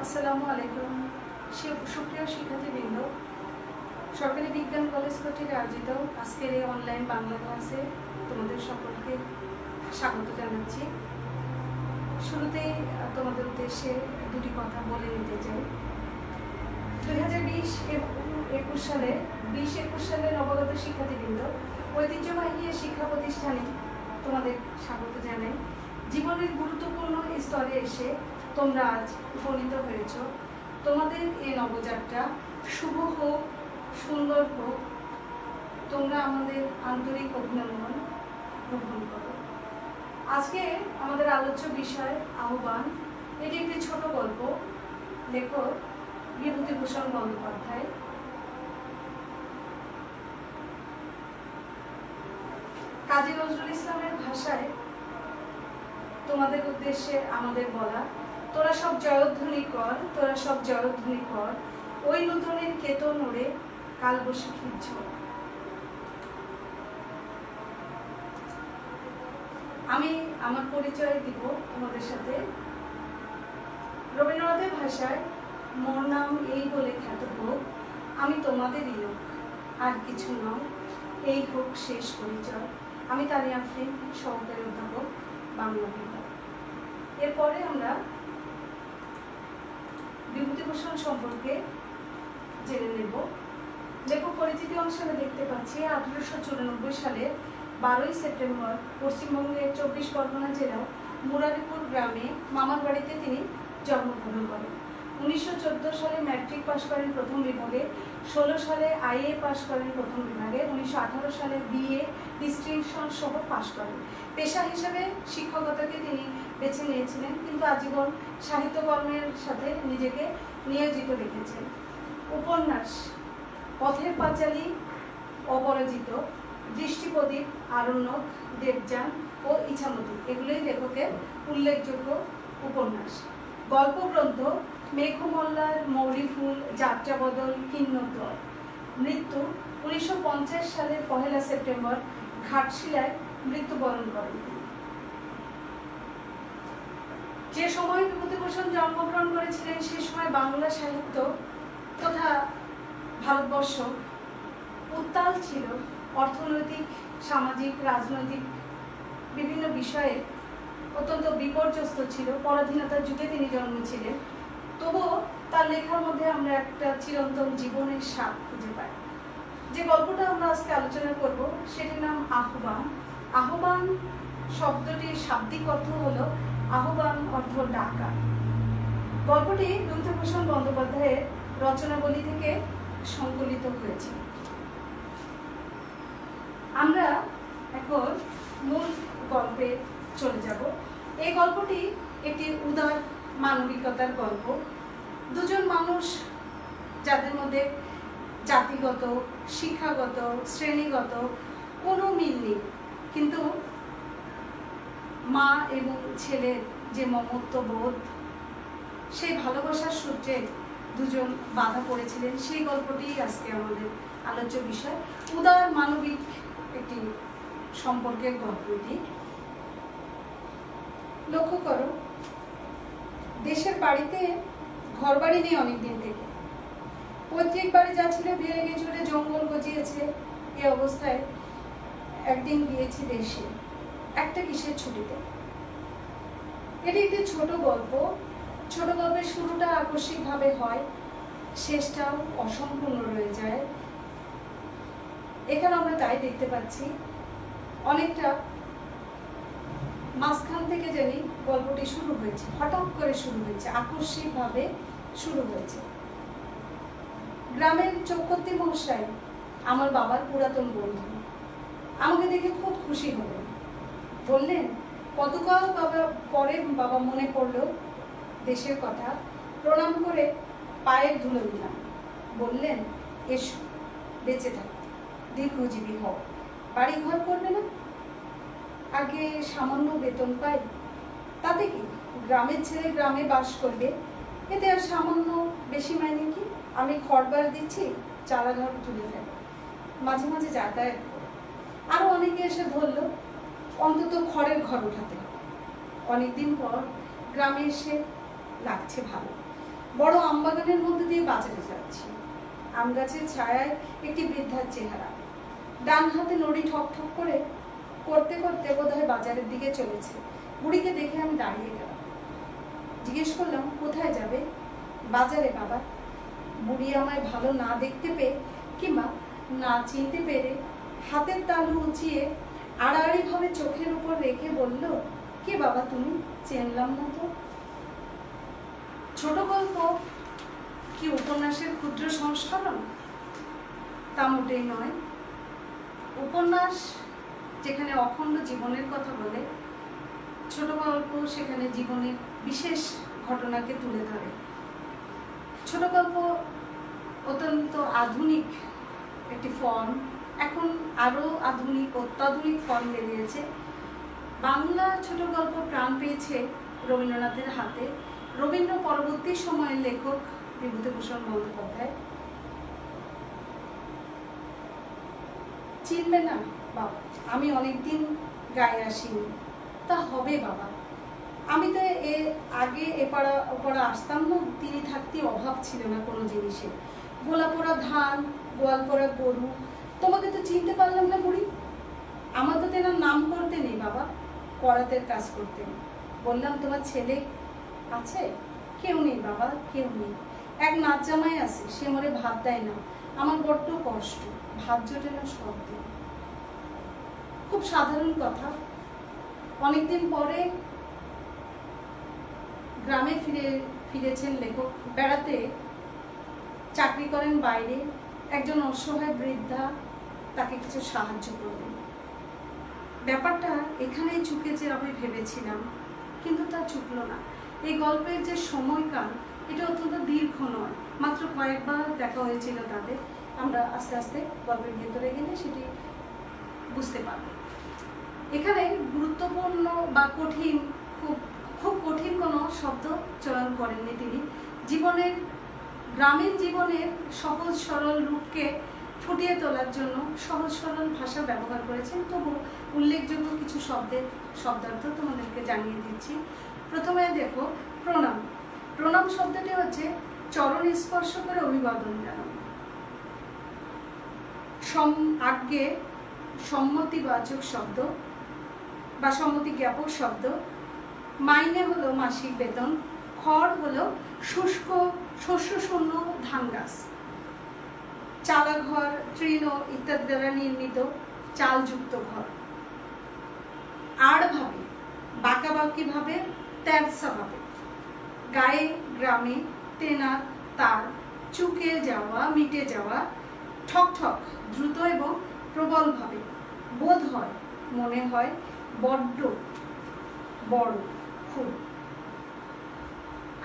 আসসালামু আলাইকুম সুপ্রিয় শিক্ষার্থীবৃন্দ, সরকারি বিজ্ঞান কলেজ কর্তৃক আয়োজিত আজকের এই অনলাইন বাংলা ক্লাসে তোমাদের সকলকে স্বাগত জানাচ্ছি। শুরুতেই তোমাদের উদ্দেশ্যে দুটি কথা বলে নিতে চাই। 2020-21 সালে নবাগত শিক্ষার্থীবৃন্দ, ঐতিহ্যবাহী শিক্ষা প্রতিষ্ঠানে তোমাদের স্বাগত জানাই। জীবনের গুরুত্বপূর্ণ স্তরে এসে তোমরা আজ উপনীত হয়েছ। তোমাদের এই নবযাত্রা শুভ হোক, সুন্দর হোক। তোমরা আমাদের আন্তরিক অভিনন্দন গ্রহণ করো। আজকে আমাদের আলোচ্য বিষয় আহ্বান। এটি একটি ছোট গল্প, লেখক বিভূতিভূষণ বন্দ্যোপাধ্যায়। কাজী নজরুল ইসলামের ভাষায় তোমাদের উদ্দেশ্যে আমাদের বলা, তোরা সব জয়ধ্বনি কর, তোরা সব জয়ধ্বনি কর, ওই নূতনের কেতন ওড়ে কাল বৈশাখীর ঝড়। আমি আমার পরিচয় দিব তোমাদের সাথে। রবীন্দ্রনাথের ভাষায় মোর নাম এই বলে খ্যাত হোক, আমি তোমাদেরই লোক, আর কিছু নয়, এই হোক শেষ পরিচয়। আমি তানিয়া আফরিন, সহকারী অধ্যাপক, বাংলা বিভাগ। এরপরে আমরা বিভূতিভূষণ সম্পর্কে জেনে নেব। লেখক পরিচিতি অনুসারে দেখতে পাচ্ছি 1894 সালের 12 সেপ্টেম্বর পশ্চিমবঙ্গের 24 পরগনা জেলার মুরারিপুর গ্রামে মামার বাড়িতে তিনি জন্মগ্রহণ করেন। 1914 সালে ম্যাট্রিক পাশ করেন প্রথম বিভাগে, 16 সালে আইএ পাশ করেন প্রথম বিভাগে, 1918 সালে বিএ ডিস্টিংশন সহ পাশ করেন। পেশা হিসেবে শিক্ষকতাকে তিনি বেছে নিয়েছিলেন, কিন্তু আজীবন সাহিত্যকর্মের সাথে নিজেকে নিয়োজিত রেখেছেন। উপন্যাস পথের পাঁচালী, অপরাজিত, দৃষ্টিপ্রদীপ, আরণ্যক, দেবযান ও ইছামতি এগুলোই লেখকের উল্লেখযোগ্য উপন্যাস। গল্পগ্রন্থ মেঘমল্লার মৌরিফুল, যাত্রাবদল, কিন্নরদল। মৃত্যু 1950 সালের 1 সেপ্টেম্বর ঘাটশিলায় মৃত্যুবরণ করেন। যে সময় বিভূতিভূষণ জন্মগ্রহণ করেছিলেন সে সময় বাংলা সাহিত্য তথা ভারতবর্ষ উত্তাল ছিল। অর্থনৈতিক, সামাজিক, রাজনৈতিক বিভিন্ন বিষয়ে অত্যন্ত বিপর্যস্ত ছিল। পরাধীনতার যুগে তিনি জন্মেছিলেন, তবুও তার লেখার মধ্যে আমরা একটা চিরন্তন জীবনের স্বাদ খুঁজে পাই। যে গল্পটা আমরা আজকে আলোচনা করব সেটির নাম আহ্বান। আহ্বান শব্দটির শাব্দিক অর্থ হলো আহ্বান অর্থ ডাকা। গল্পটি বিভূতিভূষণ বন্দ্যোপাধ্যায়ের রচনাবলী থেকে সংকলিত হয়েছে। আমরা এখন মূল গল্পে চলে যাব। এই গল্পটি একটি উদার মানবিকতার গল্প। দুজন মানুষ যাদের মধ্যে জাতিগত, শিক্ষাগত, শ্রেণীগত কোনো মিল নেই, কিন্তু মা এবং ছেলের যে মমত্ববোধ, সেই ভালোবাসার সূত্রে দুজন বাধা পড়েছিলেন, সেই গল্পটি আজকে আমাদের আলোচ্য বিষয়। উদার মানবিক একটি সম্পর্কের গল্পটি। লক্ষ্য করো, দেশের বাড়িতে ঘর বাড়ি নেই অনেকদিন থেকে। পৈতৃক বাড়ি যা ছিল ভেঙে চুরে জঙ্গল গজিয়েছে। এই অবস্থায় একদিন গিয়েছি দেশে, একটা কিসের ছুটিতে। এটি একটি ছোট গল্প। ছোট গল্পের শুরুটা আকস্মিকভাবে হয়, শেষটাও অসম্পূর্ণ রয়ে যায়। এখানে আমরা তাই দেখতে পাচ্ছি, অনেকটা মাঝখান থেকে জানি গল্পটি শুরু হয়েছে, হঠাৎ করে শুরু হয়েছে, আকস্মিকভাবে শুরু হয়েছে। গ্রামের চৌকত্তি মশাই আমার বাবার পুরাতন বন্ধু। আমাকে দেখে খুব খুশি হলেন, বললেন কতকাল পরে বাবা মনে পড়লো দেশের কথা। প্রণাম করে পায়ের ধুলো দিলাম। বললেন, এসো, বেঁচে থাকো, দীর্ঘজীবী হও, বাড়ি ঘর করবে না? আগে সামান্য বেতন পাই, তাতে কি? গ্রামের ছেলে গ্রামে বাস করবে, এতে আর সামান্য বেশি মাইনে কি? আমি খড়বার দিচ্ছি, চালাঘর তুলে ফেল, মাঝে মাঝে যাতায়াত করে। আরো অনেকে এসে ধরলো, অন্তত খড়ের ঘর উঠাতে হবে। অনেকদিন পর গ্রামে এসে লাগছে ভালো। বড় আমবাগানের মধ্যে দিয়ে বাজারে যাচ্ছি। আম গাছের ছায়ায় একটি বৃদ্ধার চেহারা, ডান হাতে নড়ি ঠক ঠক করে করতে করতে বোধহয় বাজারের দিকে চলেছে। বুড়িকে দেখে আমি দাঁড়িয়ে গেলাম। জিজ্ঞেস করলাম, কোথায় যাবে? বাজারে বাবা। বুড়ি আমায় ভালো না দেখতে পেয়ে কিংবা না চিনতে পেরে হাতের তালু উঁচিয়ে আড়াআড়ি ভাবে চোখের উপর রেখে বলল, কে বাবা তুমি? চিনলাম না তো। ছোট গল্প কি উপন্যাসের ক্ষুদ্র সংস্করণ? তা মোটেই নয়। উপন্যাস যেখানে অখণ্ড জীবনের কথা বলে, ছোট গল্প সেখানে জীবনের বিশেষ ঘটনাকে তুলে ধরে। ছোট গল্প অত্যন্ত আধুনিক একটি ফর্ম, এখন আরো আধুনিক অত্যাধুনিক ফর্ম বেরিয়েছে। বাংলা ছোট গল্প প্রাণ পেয়েছে রবীন্দ্রনাথের হাতে। রবীন্দ্র পরবর্তী সময়ের লেখক বিভূতিভূষণ বন্দ্যোপাধ্যায়। চিনবে না বাবা, আমি অনেকদিন গায়ে আসিনি। তা হবে বাবা, আমি তো এর আগে এপাড়া ওপাড়া আসতাম না। তিনি থাকতে অভাব ছিল না কোনো জিনিসের। গোলা পোড়া ধান, গোয়াল পোড়া গরু। তোমাকে তো চিনতে পারলাম না বুড়ি। আমার তো তেনার নাম করতে নেই বাবা, করাতের কাজ করতেন। বললাম, তোমার ছেলে আছে? কেউ নেই বাবা, কেউ নেই। এক নাচ জামাই আছে, সে মরে ভাত দেয় না। আমার বড্ড কষ্ট, ভাত জোটে না সব দিন। খুব সাধারণ কথা। অনেকদিন পরে গ্রামে ফিরেছেন লেখক। বেড়াতে চাকরি করেন বাইরে। একজন অসহায় বৃদ্ধা তাকে কিছু সাহায্য করলেন। ব্যাপারটা এখানেই চুকেছে আমি ভেবেছিলাম, কিন্তু তা চুকলো না। এই গল্পের যে সময়কাল, এটা অত্যন্ত দীর্ঘ নয়, মাত্র কয়েকবার দেখা হয়েছিল তাদের। আমরা আস্তে আস্তে গল্পের ভেতরে গেলে সেটি বুঝতে পারব। এখানে গুরুত্বপূর্ণ বা কঠিন, খুব কঠিন কোনো শব্দ চয়ন করেননি তিনি। গ্রামীণ জীবনের সহজ সরল রূপকে ফুটিয়ে তোলার জন্য সহজ সরল ভাষা ব্যবহার করেছেন। তবু উল্লেখযোগ্য কিছু শব্দার্থ তোমাদেরকে জানিয়ে দিচ্ছি। প্রথমে দেখো, প্রণাম। প্রণাম শব্দটি হচ্ছে চরণ স্পর্শ করে অভিবাদন জানানো। আজ্ঞে সম্মতিবাচক শব্দ বা সম্মতি জ্ঞাপক শব্দ। মাইনে হলো মাসিক বেতন। খড় হলো শুষ্ক শস্য শূন্য ধান গাছ। চালাঘর, তৃণ ইত্যাদি দ্বারা নির্মিত চালযুক্ত ঘর। আড় ভাবে, বাঁকাবাঁকি ভাবে, তেরসা ভাবে। গায়ে গ্রামে তেনা তার, চুকে যাওয়া, মিটে যাওয়া। ঠক ঠক, দ্রুত এবং প্রবল ভাবে। বোধ হয়, মনে হয়, বড্ড, বড়, খুব।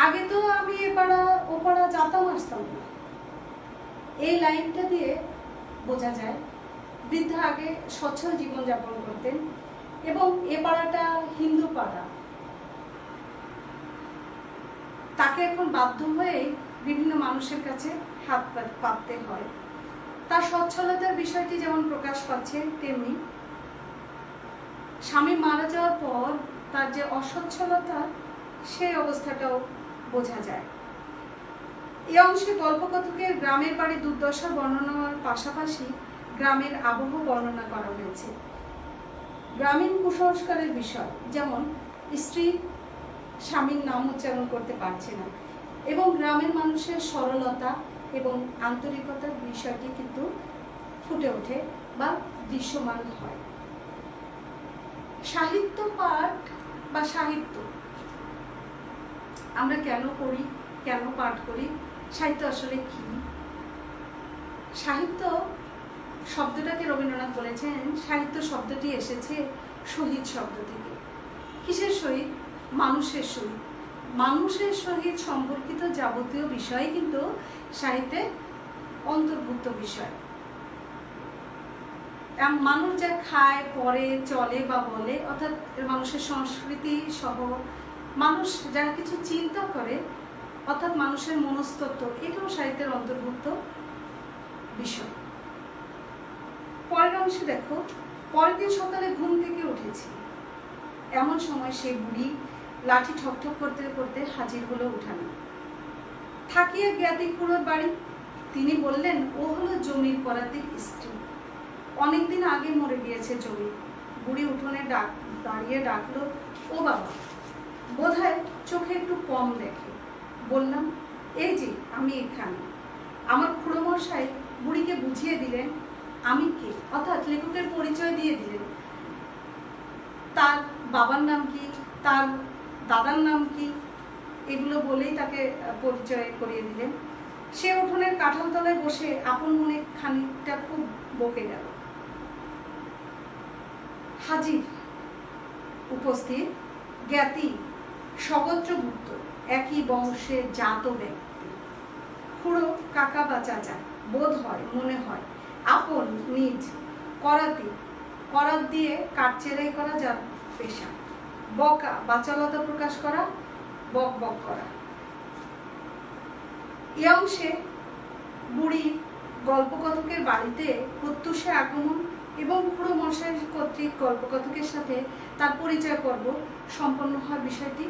আগে তো আমি এপাড়া ওপাড়া যাতাম আসতাম না। এই লাইনটা দিয়ে বোঝা যায় বৃদ্ধা আগে সচ্ছল জীবনযাপন করতেন এবং এ পাড়াটা হিন্দু পাড়া। তাকে এখন বাধ্য হয়ে বিভিন্ন মানুষের কাছে হাত পাততে হয়। তার সচ্ছলতার বিষয়টি যেমন প্রকাশ পাচ্ছে, তেমনি স্বামী মারা যাওয়ার পর তার যে অসচ্ছলতা, সেই অবস্থাটাও বোঝা যায়। এই অংশে গল্পকথকের গ্রামের বাড়ি দুর্দশা বর্ণনার পাশাপাশি গ্রামের আবহ বর্ণনা করা হয়েছে। গ্রামীণ কুসংস্কারের বিষয়, যেমন স্ত্রী স্বামীর নাম উচ্চারণ করতে পারছে না, এবং গ্রামের মানুষের সরলতা এবং আন্তরিকতার বিষয়টি কিন্তু ফুটে ওঠে বা দৃশ্যমান হয়। সাহিত্য পাঠ বা সাহিত্য আমরা কেন পড়ি, কেন পাঠ করি? সাহিত্য আসলে কি? সাহিত্য শব্দটাকে রবীন্দ্রনাথ বলেছেন, সাহিত্য শব্দটি এসেছে শহীদ শব্দ থেকে। কিসের সহিত? মানুষের সহিত। মানুষের সহিত সম্পর্কিত যাবতীয় বিষয় কিন্তু সাহিত্যে অন্তর্ভুক্ত বিষয়। মানুষ যা খায়, পরে, চলে বা বলে, অর্থাৎ মানুষের সংস্কৃতি সহ মানুষ যা কিছু চিন্তা করে, অর্থাৎ মানুষের মনস্তত্ত্ব, এটাও সাহিত্যের অন্তর্ভুক্ত বিষয়। পরের অংশে দেখো, পরের দিন সকালে ঘুম থেকে উঠেছি। এমন সময় সেই বুড়ি লাঠি ঠকঠক করতে করতে হাজির হলো উঠানে। থাকিয়ে জ্ঞাতি খুড়োর বাড়ি। তিনি বললেন ও হলো জমির পরাতির স্ত্রী, অনেকদিন আগে মরে গিয়েছে জমি। বুড়ি উঠোনে দাঁড়িয়ে ডাকলো, ও বাবা, বোধহয় চোখে একটু কম দেখে। বললাম, এই যে আমি এখানে। আমার খুড়োমশাই বুড়িকে বুঝিয়ে দিলেন আমি কে, অর্থাৎ লেখকের পরিচয় দিয়ে দিলেন। তার বাবার নাম কি, তার দাদার নাম কি, এগুলো বলেই তাকে পরিচয় করিয়ে দিলেন। সে উঠোনের কাঁঠাল তলায় বসে আপন মনে খানিকটা খুব বকে গেল। হাজির উপস্থিত জ্ঞাতি সগোত্রভুক্ত একই বংশে জাত ব্যক্তি। খুড়ো কাকা বা চাচা, বোধ হয়, মনে হয় আপন নিজ। করাতি, করাত দিয়ে কাঠচেরাই করা যার পেশা। বকা, বাচালতা প্রকাশ করা, বক বক করা। এ অংশে বুড়ি গল্পকথকের বাড়িতে প্রত্যুষে আগমন এবং খুড়ো মশাই কর্তৃক গল্পকথকের সাথে তার পরিচয় পর্ব সম্পন্ন হওয়ার বিষয়টি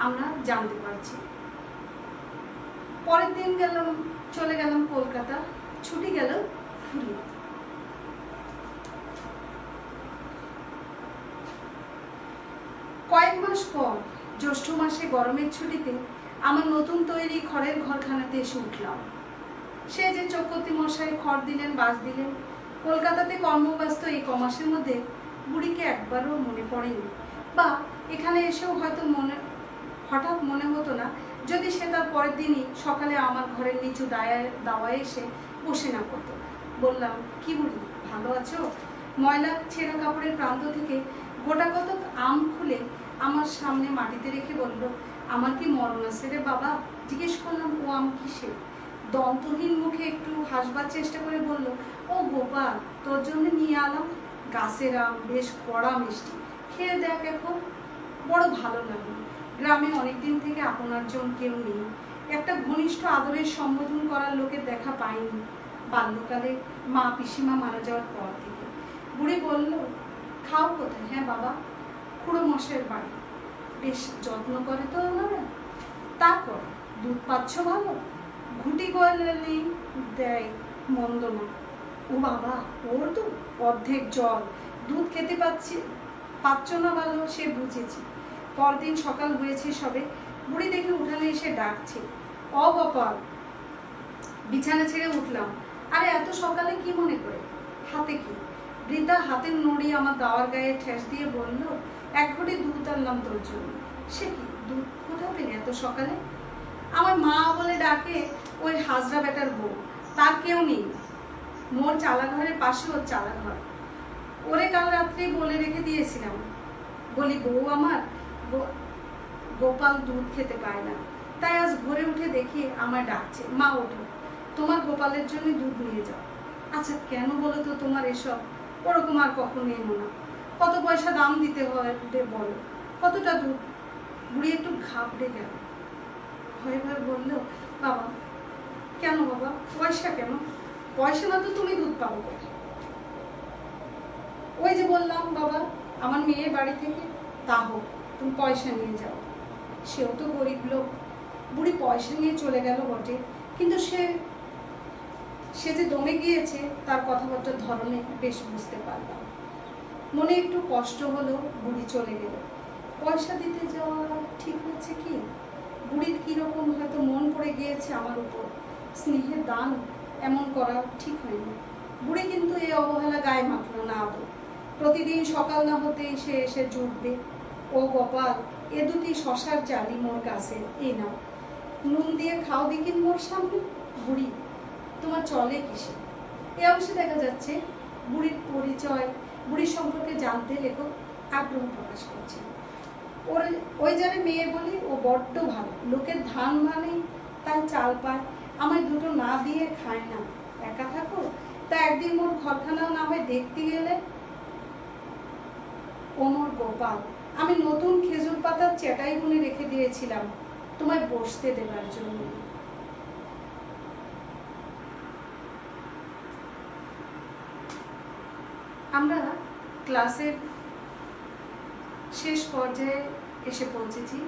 আমরা জানতে পারছি। পরের দিন চলে গেলাম কলকাতা, ছুটি গেল ফুরিয়ে। কয়েক মাস পর জ্যৈষ্ঠ মাসে গরমের ছুটিতে আমার নতুন তৈরি খড়ের ঘরখানাতে এসে উঠলাম। সে যে চক্রবর্তী মশাই খড় দিলেন, বাস দিলেন। কলকাতাতে কর্মব্যস্ত এই কমাসের মধ্যে বুড়িকে একবারও মনে পড়েনি, বা এখানে এসেও হয়তো হঠাৎ মনে হতো না যদি সে তার পরের দিনই সকালে আমার ঘরের নিচু দাওয়ায় এসে বসে না করতো। বললাম, কি বুড়ি, ভালো আছো? ময়লা ছেঁড়া কাপড়ের প্রান্ত থেকে গোটা কতক আম খুলে আমার সামনে মাটিতে রেখে বলল, আমার কি মরণ আছে রে বাবা? জিজ্ঞেস করলাম, ও আম কিসের? দন্তহীন মুখে একটু হাসবার চেষ্টা করে বলল, ও গোপাল, তোর জন্য নিয়ে আলাম গাছের আম, বেশ কড়া মিষ্টি, খেয়ে দেখ, এখন বড় ভালো লাগলো। গ্রামে অনেকদিন থেকে আপনার জন কেউ নেই, একটা ঘনিষ্ঠ আদরের সম্বোধন করার লোকের দেখা পাইনি বাল্যকালে মা পিসিমা মারা যাওয়ার পর থেকে। বুড়ি বলল, খাও কোথায়? হ্যাঁ বাবা, খুড়ো মশাইয়ের বাড়ি। বেশ যত্ন করে তো ওনারা? তা করে। দুধ পাচ্ছ ভালো? ঘুটি গয়লালি দেয়, মন্দ না। ও বাবা, ওর তো অর্ধেক জল, দুধ খেতে পাচ্ছ না ভালো, সে বুঝেছি। পরদিন সকাল হয়েছে সবে, বুড়ি দেখে উঠানে এসে ডাকছে, অগোপাল। বিছানা ছেড়ে উঠলাম। আরে এত সকালে কি মনে করে? হাতে কি? বৃদ্ধা হাতের নড়ি আমার দাওয়ার গায়ে ঠেস দিয়ে বলল, এক ঘটি দুধ আনলাম তোর জন্য। সে কি, দুধ কোথাও পেলে এত সকালে? আমার মা বলে ডাকে ওই হাজরা বেটার বউ, তার কেউ নেই। মোর চালাঘরের পাশে ওর চালাঘর। ওরে কাল রাত্রে বলে রেখে দিয়েছিলাম, বলি, বউ আমার গোপাল দুধ খেতে পায় না, তাই আজ ভোরে উঠে দেখি আমায় ডাকছে, মা ওঠো, তোমার গোপালের জন্য দুধ নিয়ে যাও। আচ্ছা কেন বলো তো তোমার এসব? ওরকম আর কখনো এমো না। কত পয়সা দাম দিতে হয় বলো? কতটা দুধ? বুড়ি একটু ঘাবড়ে গেল, ভয়ে ভয়ে বললো, বাবা। কেন বাবা, পয়সা কেন? পয়সা না তো তুমি দুধ পাবো কোথায়? ওই যে বললাম বাবা, আমার মেয়ের বাড়ি থেকে। তা হোক, তুমি পয়সা নিয়ে যাও। সেও তো গরিব লোক। বুড়ি পয়সা নিয়ে চলে গেল বটে, কিন্তু সে যে দমে গিয়েছে তার কথাবার্তার ধরনে বেশ বুঝতে পারলাম। মনে একটু কষ্ট হলো, বুড়ি চলে গেল। পয়সা দিতে যাওয়া ঠিক হয়েছে কি? বুড়ির কিরকম হয়তো মন পড়ে গিয়েছে আমার উপর, স্নেহের দান এমন করা ঠিক হয়নি। বুড়ি কিন্তু এই অবহেলা গায়ে মাখলো না আদৌ। প্রতিদিন সকাল না হতেই সে এসে জুটবে, ও গোপাল, এ দুটি শশার জালি মোর কাছে, এই নাও, নুন দিয়ে খাও দেখিন মোর সামনে। বুড়ি, তোমার চলে কিসে? এ অংশে দেখা যাচ্ছে বুড়ির পরিচয়, বুড়ির সম্পর্কে জানতে লেখক আগ্রহ প্রকাশ করছে। ওই যারে মেয়ে বলি, ও বড্ড ভালো, লোকের ধান ভানেই তাই চাল পায়, আমায় দুটো না দিয়ে খায় না। একা থাকো, তা একদিন মোর ঘরখানাও না হয় দেখতে গেলে। ও মোর গোপাল, আমি নতুন খেজুর পাতার চেটাই বুনে রেখে দিয়েছিলাম তোমায় বসতে দেবার জন্য। আমরা ক্লাসের শেষ পর্যায়ে এসে পৌঁছেছি।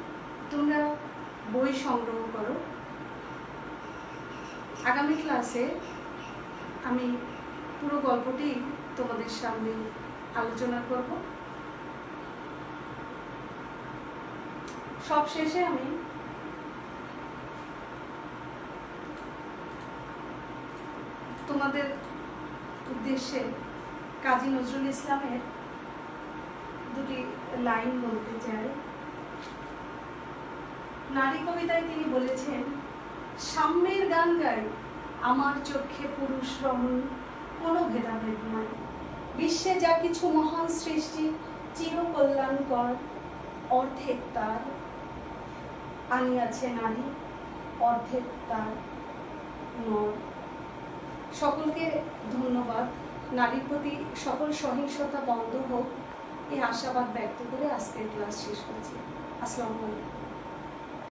তোমরা বই সংগ্রহ করো। আগামী ক্লাসে আমি পুরো গল্পটি তোমাদের সামনে আলোচনা করব। সব শেষে আমি তোমাদের উদ্দেশ্যে কাজী নজরুল ইসলামের দুটি লাইন বলতে চাই। নারী কবিতায় তিনি বলেছেন, সাম্যের গান গাই, আমার চোখে পুরুষ রমণ, কোনো ভেদাভেদ নাই। বিশ্বে যা কিছু মহান সৃষ্টি চিরকল্যাণকর, অর্ধেক তার আনিয়াছে নারী, অর্ধেক তার নর। সকলকে ধন্যবাদ। নারীর প্রতি সকল সহিংসতা বন্ধ হোক, এই আশাবাদ ব্যক্ত করে আজকের ক্লাস শেষ করছি। আসসালামু আলাইকুম।